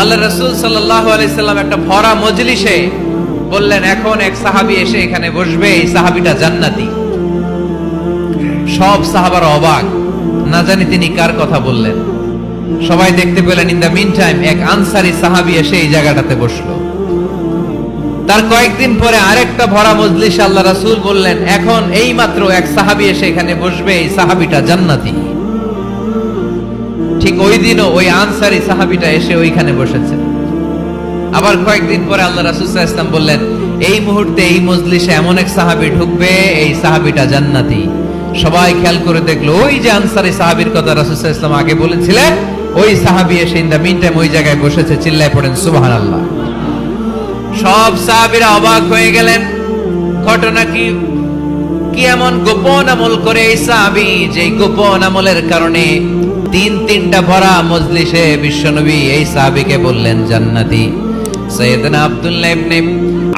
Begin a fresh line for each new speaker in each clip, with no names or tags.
আল্লাহ রাসূল সাল্লাল্লাহু আলাইহি সাল্লাম একটা ভরা মজলিসে বললেন, এখন এক সাহাবী এসে এখানে বসবে, এই সাহাবীটা জান্নাতি। সব সাহাবারা অবাক, না জানি তিনি কার কথা বললেন। সবাই দেখতে পেলেন ইন দ্য মিন টাইম এক আনসারী সাহাবী এসে এই জায়গাটাতে বসলো। তার কয়েকদিন পরে আরেকটা ভরা মজলিসে আল্লাহ রাসূল বললেন, এখন এই মাত্র এক সাহাবী এসে এখানে বসবে, এই সাহাবীটা জান্নাতি। ঠিক ওই দিনও ওই আনসারী সাহাবীটা এসে ওইখানে বসেছে। আবার কয়েকদিন পরে আল্লাহ রাসূল সাল্লাল্লাহু আলাইহি ওয়াসাল্লাম বললেন, এই মুহূর্তে এই মজলিসে এমন এক সাহাবী ঢুকবে, এই সাহাবীটা জান্নাতি। সবাই খেয়াল করে দেখলো, ওই যে আনসারী সাহাবীর কথা রাসূল সাল্লাল্লাহু আলাইহি ওয়াসাল্লাম আগে বলেছিলেন, ওই সাহাবী এসে ইন দ্য মিন টাইম ওই জায়গায় বসেছে। চিল্লায় পড়েন সুবহানাল্লাহ। সব সাহাবীরা অবাক হয়ে গেলেন। ঘটনা কি? কি এমন গোপন আমল করে এই সাহাবী, যে গোপন আমলের কারণে তিনটা ভরা মজলিসে বিশ্বনবী এই সাহাবীকে বললেন জান্নাতি। সাইয়েদনা আব্দুল্লাহ ইবনে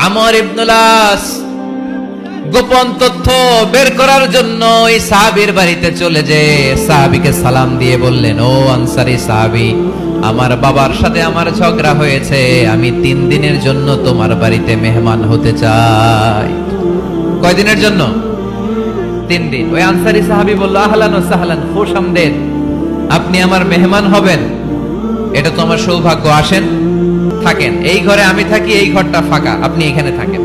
আমর ইবনুল আস গোপন তথ্য বের করার জন্য ওই সাহাবীর বাড়িতে চলে যে সাহাবীকে সালাম দিয়ে বললেন, ও আনসারী সাহাবী, আমার বাবার সাথে আমার ঝগড়া হয়েছে, আমি 3 দিনের জন্য তোমার বাড়িতে মেহমান হতে চাই। কয়দিনের জন্য? 3 দিন। ওই আনসারী সাহাবী বলল, আহলান ওয়া সাহলান, খুশআমদেদ, আপনি আমার মেহমান হবেন, এটা তো আমার সৌভাগ্য। আসেন, থাকেন, এই ঘরে আমি থাকি, এই ঘরটা ফাঁকা, আপনি এখানে থাকেন।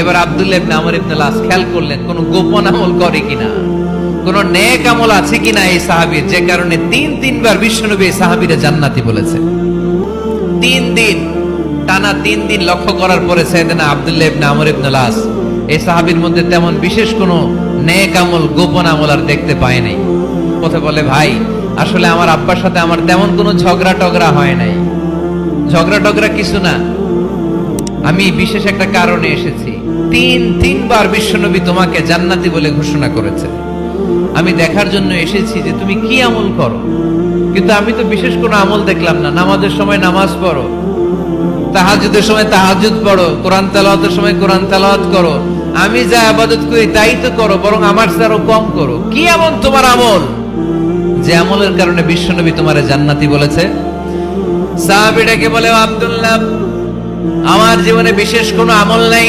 এবার আব্দুল্লাহ ইবনে আমর ইবনুল আস খেয়াল করলেন কোন গোপন আমল করে কিনা, কোন নেক আমল আছে কিনা এই সাহাবীর, যে কারণে 3বার বিশ্বনবী এই সাহাবীরে জান্নাতি বলেছে। 3 দিন টানা 3 দিন লক্ষ্য করার পরে সাইয়েদনা আব্দুল্লাহ ইবনে আমর ইবনুল আস এই সাহাবীর মধ্যে তেমন বিশেষ কোন নেক আমল, গোপন আমল আর দেখতে পায় নাই। কথা বলে, ভাই আসলে আমার আব্বার সাথে আমার তেমন কোনো ঝগড়া টগড়া হয় নাই। ঝগড়া টগড়া কিছু না, আমি বিশেষ একটা কারণে এসেছি। 3বার বিশ্বনবী তোমাকে জান্নাতি বলে ঘোষণা করেছে। আমি দেখার জন্য এসেছি যে তুমি কি আমল করো, কিন্তু আমি তো বিশেষ কোনো আমল দেখলাম না। নামাজের সময় নামাজ পড়ো, তাহাজ্জুদের সময় তাহাজ্জুদ পড়ো, কোরআন তেলাওয়াতের সময় কোরআন তেলাওয়াত করো, আমি যা ইবাদত করি তাই তো করো, বরং আমার চেয়ে আরো কম করো। কি এমন তোমার আমল যে আমলের কারণে বিশ্বনবী তোমারে জান্নাতি বলেছে? সাহাবীটাকে বলে, আব্দুল্লাহ, আমার জীবনে বিশেষ কোনো আমল নাই,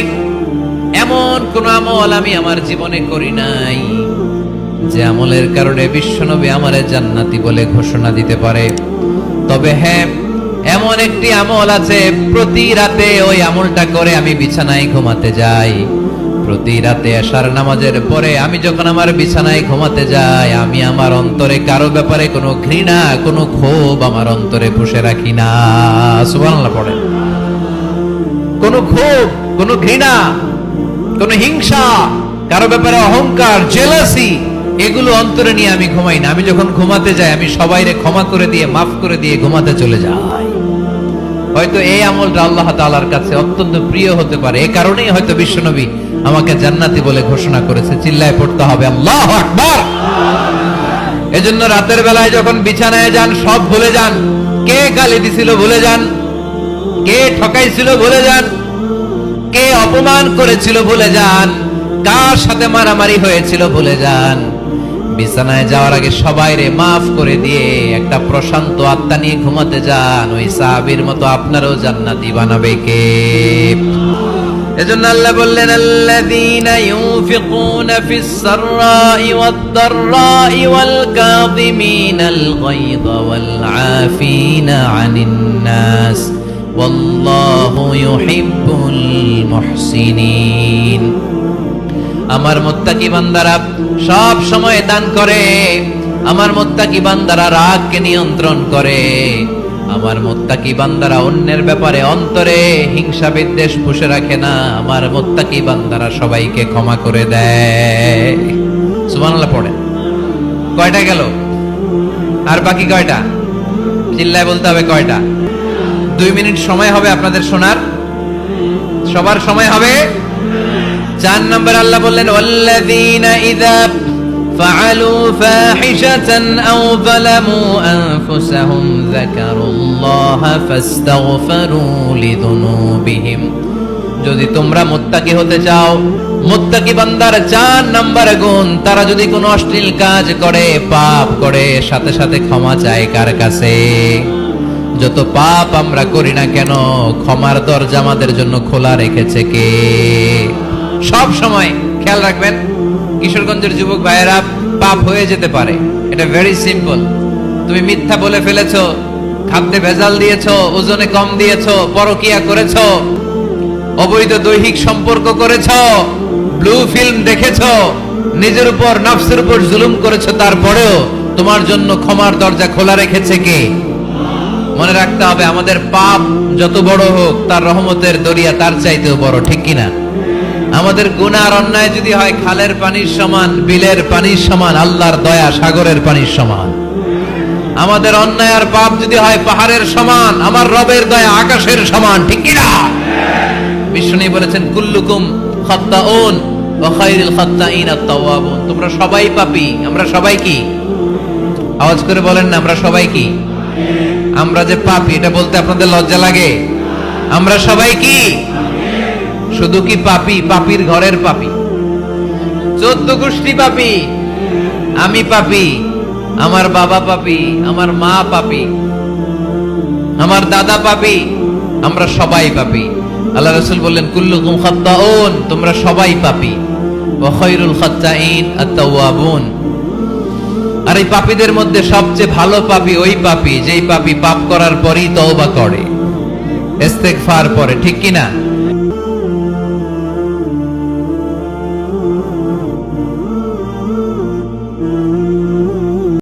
এমন কোন আমল আমি আমার জীবনে করি নাই যে আমলের কারণে বিশ্বনবী আমারে জান্নাতি বলে ঘোষণা দিতে পারে। তবে হ্যাঁ, এমন একটি আমল আছে, প্রতি রাতে ওই আমলটা করে আমি বিছানায় ঘুমাতে যাই। প্রতি রাতে এশার নামাজের পরে আমি যখন আমার বিছানায় ঘুমাতে যাই, আমি আমার অন্তরে কারো ব্যাপারে কোনো ঘৃণা, কোনো ক্ষোভ আমার অন্তরে পুষে রাখি না। সুবহানাল্লাহ পড়েন। কোনো ক্ষোভ, কোনো ঘৃণা, কোনো হিংসা, কারো ব্যাপারে অহংকার, জেলাসি, এগুলো অন্তরে নিয়ে আমি ঘুমাই না। আমি যখন ঘুমাতে যাই, আমি সবাইরে ক্ষমা করে দিয়ে, মাফ করে দিয়ে ঘুমাতে চলে যাই। হয়তো এই আমলটা আল্লাহ তাআলার কাছে অত্যন্ত প্রিয় হতে পারে, এই কারণেই হয়তো বিশ্বনবী আমাকে জান্নাতি বলে ঘোষণা করেছে। চিল্লায় পড়তে হবে আল্লাহু আকবার। এজন্য রাতের বেলায় যখন বিছানায় যান, সব ভুলে যান। কে গালি দিছিল ভুলে যান, কে ঠকাইছিল ভুলে যান, কে অপমান করেছিল ভুলে যান, কার সাথে মারামারি হয়েছিল ভুলে যান। বিছানায় যাওয়ার আগে সবাইরে মাফ করে দিয়ে একটা প্রশান্ত আত্মা নিয়ে ঘুমাতে যান। ওই সাহাবীর মতো আপনারও জান্নাতি বানাবে কে? এজন্য আল্লাহ বললেন, আল্লাযীনা ইউনফিকুনা ফিস সাররাই ওয়াদ দাররাই ওয়াল কাযিমিনাল গায়যা ওয়াল আফিনা আনিন নাস ওয়াল্লাহু ইউহিব্বুল মুহসিনিন। আমার মুত্তাকি বান্দারা সব সময় দান করে, আমার মুত্তাকি বান্দারা রাগকে নিয়ন্ত্রণ করে, আমার মুত্তাকি বান্দারা অন্যের ব্যাপারে অন্তরে হিংসা বিদ্বেষ পুষে রাখে না, আমার মুত্তাকি বান্দারা সবাইকে ক্ষমা করে দেয়। সুবহানাল্লাহ পড়েন। কয়টা গেল? আর বাকি কয়টা? চিল্লায় বলতে হবে কয়টা? 2 মিনিট সময় হবে আপনাদের শোনার। সবার সময় হবে। 4 নম্বর আল্লাহ বললেন, ওয়াল্লাযীনা ইযা ফাআলু ফাহিশাতান আও যালামু আনফুসাহুম যাকারুল্লাহা ফাস্তাগফিরু লিযুনুবিহিম। যদি তোমরা মুত্তাকি হতে চাও, মুত্তাকি বান্দার 4 নম্বর গুণ, তারা যদি কোনো অশ্লীল কাজ করে, পাপ করে, সাথে সাথে ক্ষমা চায় কার কাছে? যত পাপ আমরা করি না কেন, ক্ষমার দরজা আমাদের জন্য খোলা রেখেছে কে? সব সময় খেয়াল রাখবেন, কিশোরগঞ্জের যুবক ভাইয়েরা, পাপ হয়ে যেতে পারে, এটা ভেরি সিম্পল। তুমি মিথ্যা বলে ফেলেছো, খাদ্যে ভেজাল দিয়েছো, ওজনে কম দিয়েছো, পরকিয়া করেছো, অবৈধ দৈহিক সম্পর্ক করেছো, ব্লু ফিল্ম দেখেছো, নিজের উপর নফসের উপর জুলুম করেছো, তারপরেও তোমার জন্য ক্ষমার দরজা খোলা রেখেছে কে? মনে রাখতে হবে, আমাদের পাপ যত বড় হোক, তার রহমতের দরিয়া তার চাইতেও বড়, ঠিক কিনা? আমাদের গুনাহ আর অন্যায় যদি হয় খালের পানির সমান, বিলের পানির সমান, আল্লাহর দয়া সাগরের পানির সমান। আমাদের অন্যায় আর পাপ যদি হয় পাহাড়ের সমান, আমার রবের দয়া আকাশের সমান, ঠিক কিনা? বিষ্ণু বলেছেন, কুল্লুকুম খাত্তাউন ওয়া খায়রুল খাত্তাইন আত-তাওয়াবুন। তোমরা সবাই পাপী। আমরা সবাই কি? আওয়াজ করে বলেন না, আমরা সবাই কি? আমরা যে পাপী, এটা বলতে আপনাদের লজ্জা লাগে? আমরা সবাই কি? শুধু কি পাপী? পাপীর ঘরের পাপী, 14 গোষ্ঠী পাপী। আমি পাপী, আমার বাবা পাপী, আমার মা পাপী, আমার দাদা পাপী, আমরা সবাই পাপী। আল্লাহ রাসূল বললেন, কুল্লুকুম খাত্তাউন, তোমরা সবাই পাপী, ওয়া খায়রুল খাত্তাইন আত-তাওয়াবুন। আর এই পাপীদের মধ্যে সবচেয়ে ভালো পাপী ওই পাপী যেই পাপী পাপ করার পরই তওবা করে, ইস্তেগফার পড়ে, ঠিক কিনা?